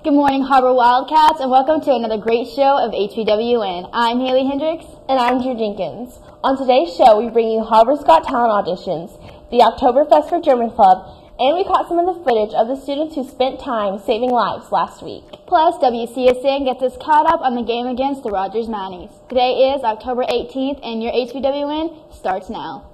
Good morning, Har-Ber Wildcats, and welcome to another great show of HBWN. I'm Haley Hendricks. And I'm Drew Jenkins. On today's show, we bring you Har-Ber's Got Talent auditions, the Oktoberfest for German Club, and we caught some of the footage of the students who spent time saving lives last week. Plus, WCSN gets us caught up on the game against the Rogers Mannies. Today is October 18th, and your HBWN starts now.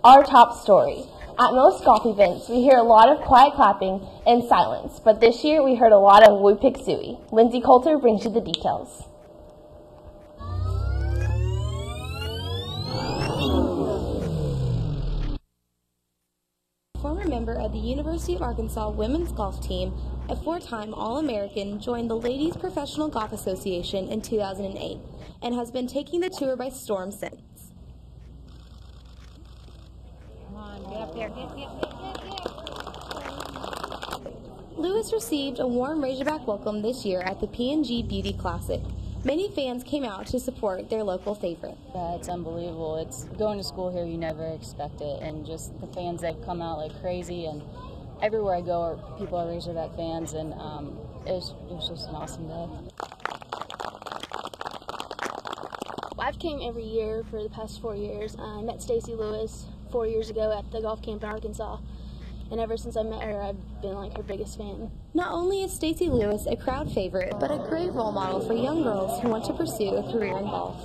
Our top story. At most golf events, we hear a lot of quiet clapping and silence, but this year we heard a lot of woo pig suey. Lindsay Coulter brings you the details. Former member of the University of Arkansas women's golf team, a four-time All-American, joined the Ladies Professional Golf Association in 2008 and has been taking the tour by storm since. Lewis received a warm Razorback welcome this year at the P&G Beauty Classic. Many fans came out to support their local favorite. Yeah, it's unbelievable. It's going to school here, you never expect it, and just the fans that come out like crazy, and everywhere I go people are Razorback fans, and it was just an awesome day. I've came every year for the past 4 years. I met Stacey Lewis 4 years ago at the golf camp in Arkansas, and ever since I met her, I've been like her biggest fan. Not only is Stacey Lewis a crowd favorite, but a great role model for young girls who want to pursue a career in golf.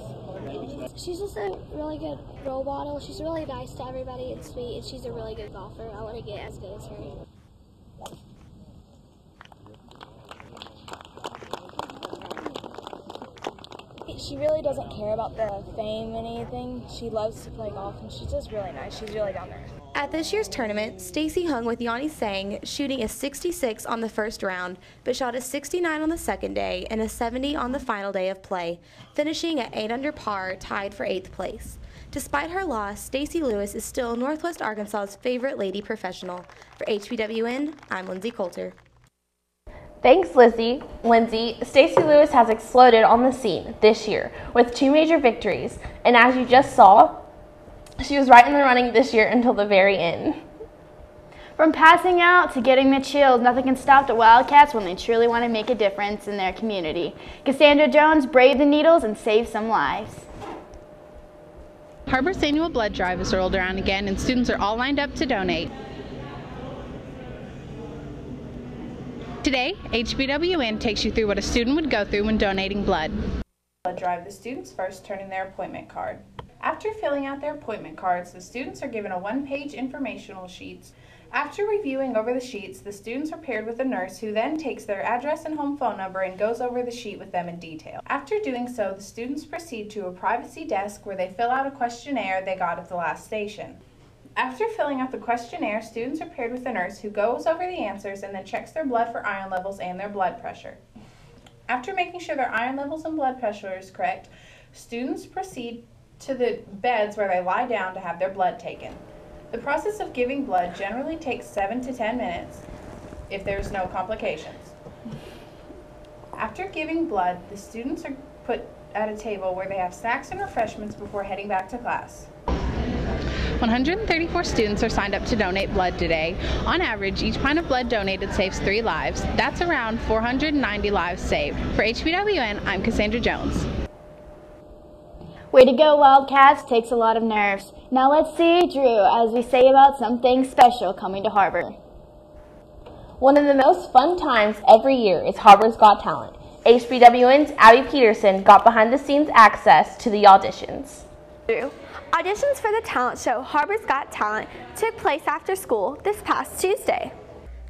She's just a really good role model. She's really nice to everybody and sweet, and she's a really good golfer. I want to get as good as her. She really doesn't care about the fame and anything. She loves to play golf, and she's just really nice. She's really down there. At this year's tournament, Stacy hung with Yanni Sang, shooting a 66 on the first round, but shot a 69 on the second day and a 70 on the final day of play, finishing at 8 under par, tied for 8th place. Despite her loss, Stacey Lewis is still Northwest Arkansas's favorite lady professional. For HBWN, I'm Lindsay Coulter. Thanks, Lindsay. Stacey Lewis has exploded on the scene this year with 2 major victories, and as you just saw, she was right in the running this year until the very end. From passing out to getting the chills, nothing can stop the Wildcats when they truly want to make a difference in their community. Cassandra Jones braved the needles and saved some lives. Harper's annual blood drive is rolled around again, and students are all lined up to donate. Today, HBWN takes you through what a student would go through when donating blood. Blood drive, the students first turn in their appointment card. After filling out their appointment cards, the students are given a one-page informational sheet. After reviewing over the sheets, the students are paired with a nurse who then takes their address and home phone number and goes over the sheet with them in detail. After doing so, the students proceed to a privacy desk where they fill out a questionnaire they got at the last station. After filling out the questionnaire, students are paired with a nurse who goes over the answers and then checks their blood for iron levels and their blood pressure. After making sure their iron levels and blood pressure is correct, students proceed to the beds where they lie down to have their blood taken. The process of giving blood generally takes 7 to 10 minutes if there's no complications. After giving blood, the students are put at a table where they have snacks and refreshments before heading back to class. 134 students are signed up to donate blood today. On average, each pint of blood donated saves 3 lives. That's around 490 lives saved. For HBWN, I'm Cassandra Jones. Way to go, Wildcats. Takes a lot of nerves. Now let's see Drew as we say about something special coming to Har-Ber. One of the most fun times every year is Har-Ber's Got Talent. HBWN's Abby Peterson got behind-the-scenes access to the auditions. Auditions for the talent show Har-Ber's Got Talent took place after school this past Tuesday.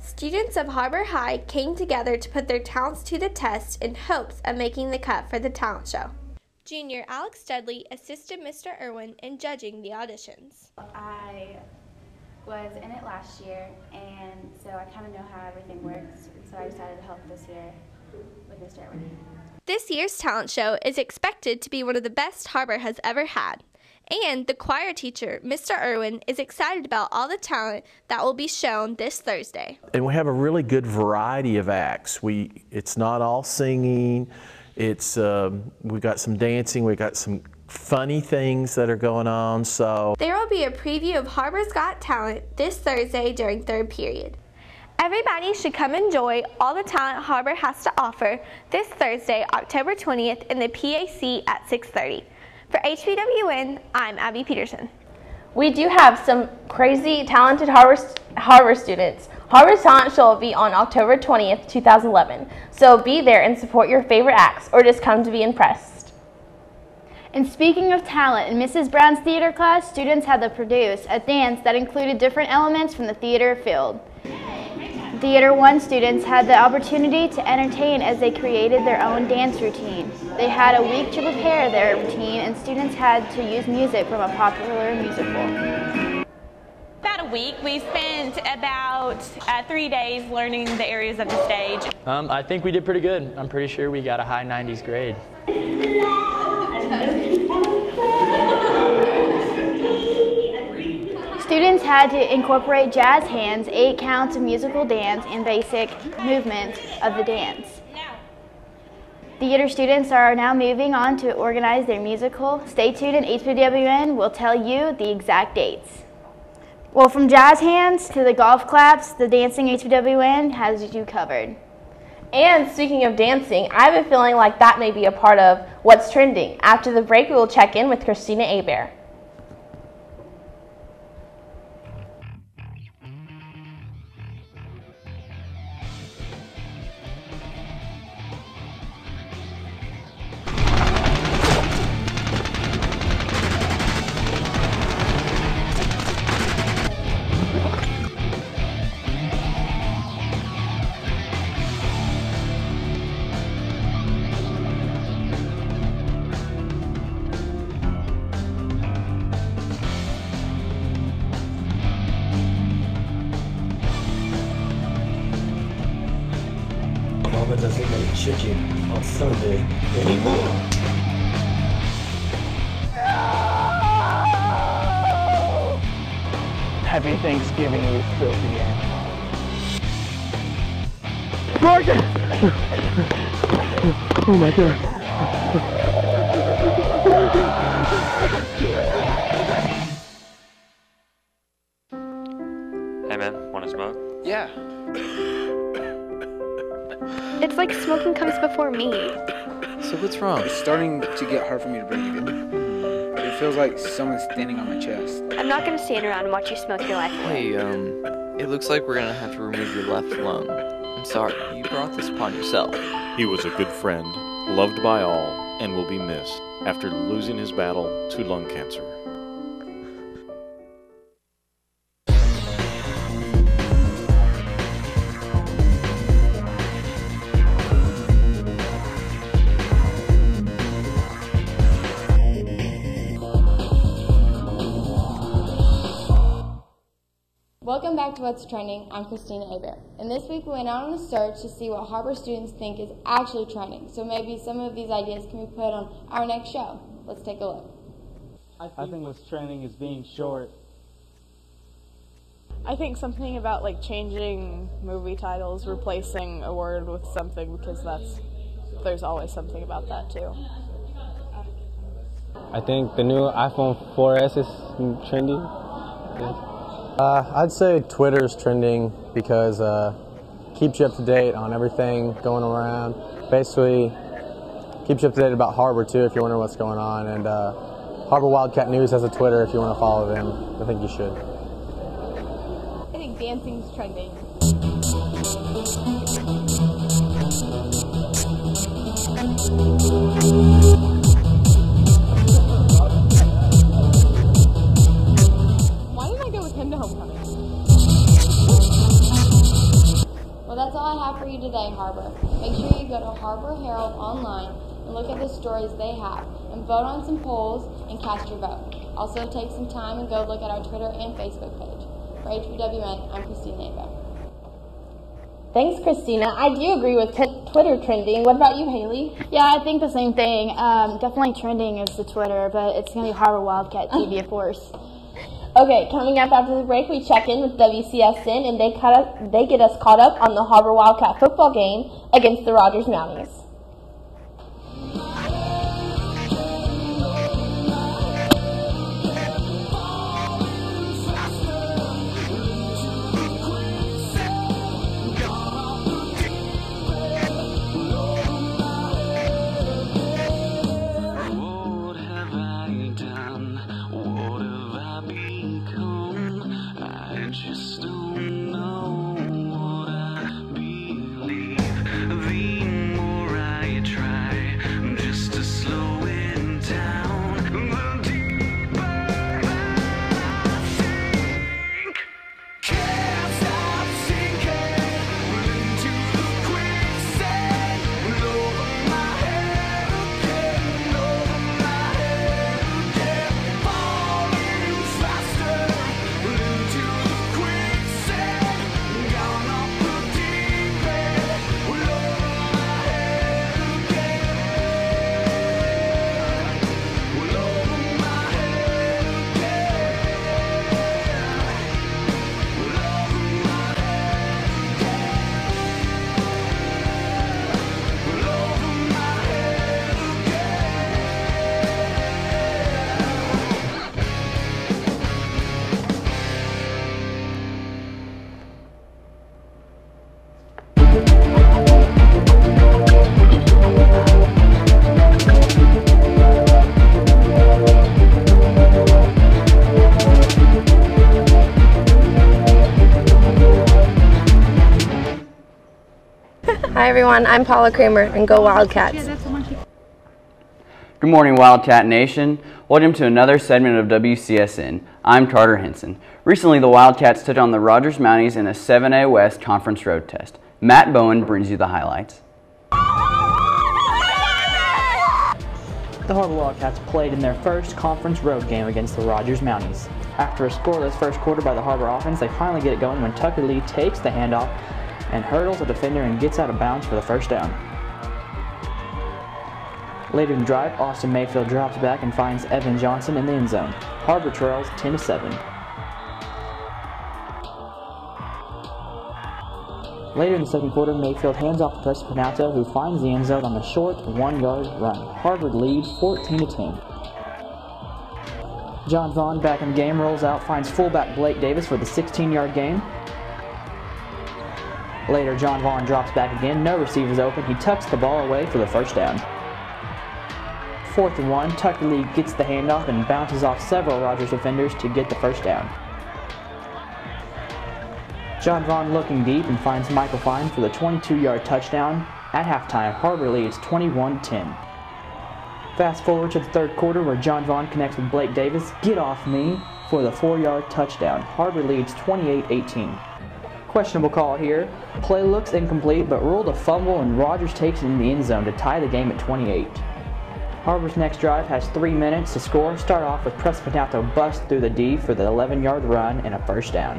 Students of Har-Ber High came together to put their talents to the test in hopes of making the cut for the talent show. Junior Alex Studley assisted Mr. Irwin in judging the auditions. I was in it last year, and so I kind of know how everything works, and so I decided to help this year with Mr. Irwin. This year's talent show is expected to be one of the best Har-Ber has ever had. And the choir teacher, Mr. Irwin, is excited about all the talent that will be shown this Thursday. And we have a really good variety of acts. It's not all singing. It's we got some dancing, we got some funny things that are going on. So there will be a preview of Har-Ber's Got Talent this Thursday during third period. Everybody should come enjoy all the talent Har-Ber has to offer this Thursday, October 20th in the PAC at 6:30. For HBWN, I'm Abby Peterson. We do have some crazy talented Har-Ber students. Har-Ber's Talent Show will be on October 20th, 2011. So be there and support your favorite acts or just come to be impressed. And speaking of talent, in Mrs. Brown's theater class, students had to produce a dance that included different elements from the theater field. Theater 1 students had the opportunity to entertain as they created their own dance routine. They had a week to prepare their routine, and students had to use music from a popular musical. About a week. We spent about 3 days learning the areas of the stage. I think we did pretty good. I'm pretty sure we got a high 90s grade. Students had to incorporate jazz hands, 8 counts of musical dance, and basic movements of the dance. Theater students are now moving on to organize their musical. Stay tuned and HBWN will tell you the exact dates. Well, from jazz hands to the golf claps, the dancing HBWN has you covered. And speaking of dancing, I have a feeling like that may be a part of what's trending. After the break, we will check in with Christina Har-Ber. Mama doesn't make chicken on Sunday anymore. Happy Thanksgiving, you filthy animal. Morgan! Oh my God. Hey man, wanna smoke? Yeah. It's like smoking comes before me. So what's wrong? It's starting to get hard for me to breathe. It feels like someone's standing on my chest. I'm not gonna stand around and watch you smoke your life away. Hey, it looks like we're gonna have to remove your left lung. I'm sorry, you brought this upon yourself. He was a good friend, loved by all, and will be missed after losing his battle to lung cancer. Welcome back to What's Trending. I'm Christina Har-Ber. And this week we went out on a search to see what Har-Ber students think is actually trending. So maybe some of these ideas can be put on our next show. Let's take a look. I think what's trending is being short. I think something about like changing movie titles, replacing a word with something, because there's always something about that too. I think the new iPhone 4S is trendy. Yeah. I'd say Twitter's trending because keeps you up to date on everything going around. Basically, keeps you up to date about Har-Ber too if you're wondering what's going on. And Har-Ber Wildcat News has a Twitter if you want to follow them. I think you should. I think dancing's trending. Well, that's all I have for you today, Har-Ber. Make sure you go to Har-Ber Herald online and look at the stories they have, and vote on some polls and cast your vote. Also, take some time and go look at our Twitter and Facebook page. For HBWN, I'm Christina Har-Ber. Thanks, Christina. I do agree with Twitter trending. What about you, Haley? Yeah, I think the same thing. Definitely trending is the Twitter, but it's going to be Har-Ber Wildcat TV, of course. Okay, coming up after the break, we check in with WCSN, and they get us caught up on the Har-Ber Wildcat football game against the Rogers Mounties. Hi everyone, I'm Paula Kramer, and go Wildcats. Good morning, Wildcat Nation. Welcome to another segment of WCSN. I'm Carter Henson. Recently, the Wildcats took on the Rogers Mounties in a 7A West Conference road test. Matt Bowen brings you the highlights. The Har-Ber Wildcats played in their first conference road game against the Rogers Mounties. After a scoreless first quarter by the Har-Ber offense, they finally get it going when Tucker Lee takes the handoff and hurdles a defender and gets out of bounds for the first down. Later in the drive, Austin Mayfield drops back and finds Evan Johnson in the end zone. Har-Ber trails 10-7. Later in the second quarter, Mayfield hands off to Preston Panato, who finds the end zone on the short 1-yard run. Har-Ber leads 14-10. John Vaughn, back in the game, rolls out, finds fullback Blake Davis for the 16-yard gain. Later, John Vaughn drops back again, no receivers open, he tucks the ball away for the first down. 4th and 1, Tucker Lee gets the handoff and bounces off several Rogers defenders to get the first down. John Vaughn looking deep and finds Michael Fine for the 22-yard touchdown. At halftime, Har-Ber leads 21-10. Fast forward to the third quarter where John Vaughn connects with Blake Davis, get off me, for the 4-yard touchdown. Har-Ber leads 28-18. Questionable call here. Play looks incomplete, but ruled a fumble and Rogers takes it in the end zone to tie the game at 28. Har-Ber's next drive has 3 minutes to score. Start off with Preston Panato bust through the D for the 11-yard run and a first down.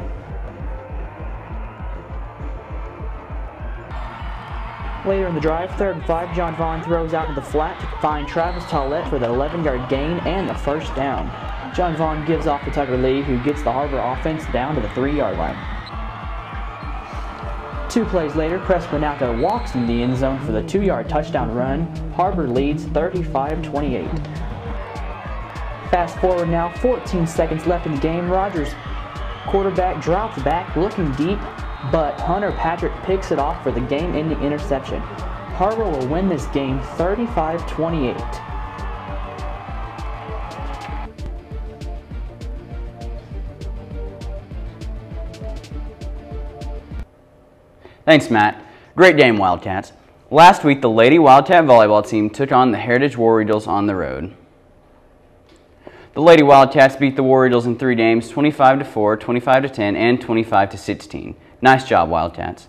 Later in the drive, 3rd and 5, John Vaughn throws out to the flat to find Travis Tollett for the 11-yard gain and the first down. John Vaughn gives off to Tucker Lee, who gets the Har-Ber offense down to the 3-yard line. 2 plays later, Preston Panato walks in the end zone for the 2-yard touchdown run. Har-Ber leads 35-28. Fast forward now, 14 seconds left in the game. Rogers quarterback drops back, looking deep, but Hunter Patrick picks it off for the game-ending interception. Har-Ber will win this game 35-28. Thanks, Matt. Great game, Wildcats. Last week, the Lady Wildcat volleyball team took on the Heritage War Eagles on the road. The Lady Wildcats beat the War Eagles in 3 games, 25-4, 25-10, and 25-16. Nice job, Wildcats.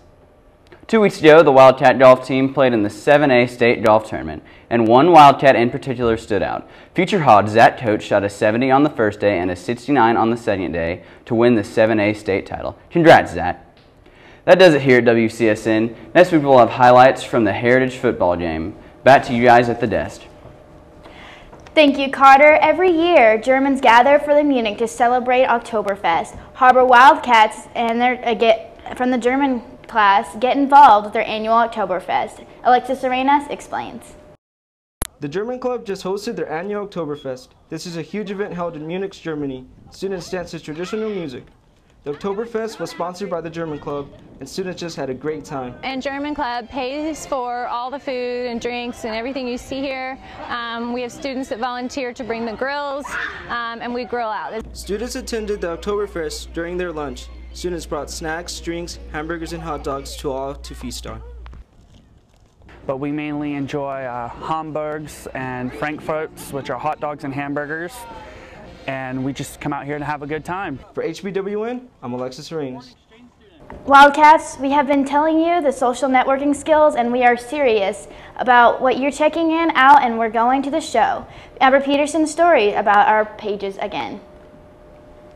2 weeks ago, the Wildcat golf team played in the 7A state golf tournament, and one Wildcat in particular stood out. Future Hog Zach Coates shot a 70 on the first day and a 69 on the second day to win the 7A state title. Congrats, Zach. That does it here at WCSN. Next week we'll have highlights from the Heritage football game. Back to you guys at the desk. Thank you, Carter. Every year, Germans gather for the Munich to celebrate Oktoberfest. Har-Ber Wildcats and from the German class get involved with their annual Oktoberfest. Alexis Arenas explains. The German club just hosted their annual Oktoberfest. This is a huge event held in Munich, Germany. Students dance to traditional music. The Oktoberfest was sponsored by the German club, and students just had a great time. And German club pays for all the food and drinks and everything you see here. We have students that volunteer to bring the grills, and we grill out. Students attended the Oktoberfest during their lunch. Students brought snacks, drinks, hamburgers, and hot dogs to all to feast on. But we mainly enjoy Hamburgs and Frankfurts, which are hot dogs and hamburgers. And we just come out here to have a good time. For HBWN, I'm Alexis Arenas. Wildcats, we have been telling you the social networking skills, and we are serious about what you're checking in, out, and we're going to the show. Amber Peterson's story about our pages again.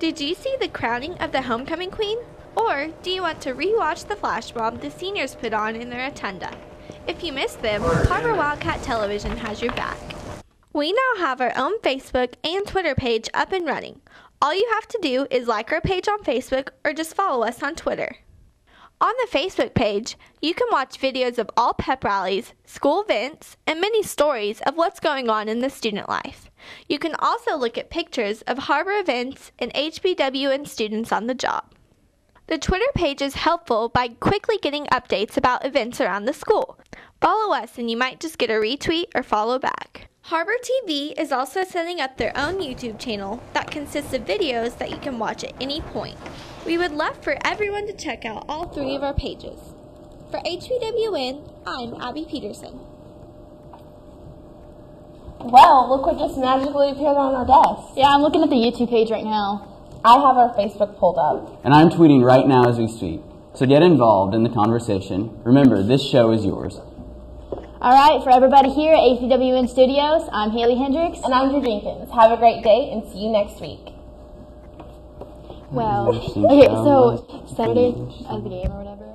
Did you see the crowning of the homecoming queen? Or do you want to re-watch the flash mob the seniors put on in their rotunda? If you missed them, Har-Ber Wildcat Television has your back. We now have our own Facebook and Twitter page up and running. All you have to do is like our page on Facebook or just follow us on Twitter. On the Facebook page, you can watch videos of all pep rallies, school events, and many stories of what's going on in the student life. You can also look at pictures of Har-Ber events and HBWN students on the job. The Twitter page is helpful by quickly getting updates about events around the school. Follow us and you might just get a retweet or follow back. Har-Ber TV is also setting up their own YouTube channel that consists of videos that you can watch at any point. We would love for everyone to check out all 3 of our pages. For HBWN, I'm Abby Peterson. Well, look what just magically appeared on our desk. Yeah, I'm looking at the YouTube page right now. I have our Facebook pulled up. And I'm tweeting right now as we speak. So get involved in the conversation. Remember, this show is yours. All right, for everybody here at HBWN Studios, I'm Haley Hendricks. And I'm Drew Jenkins. Have a great day and see you next week. Well, okay, so Saturday of the game or whatever.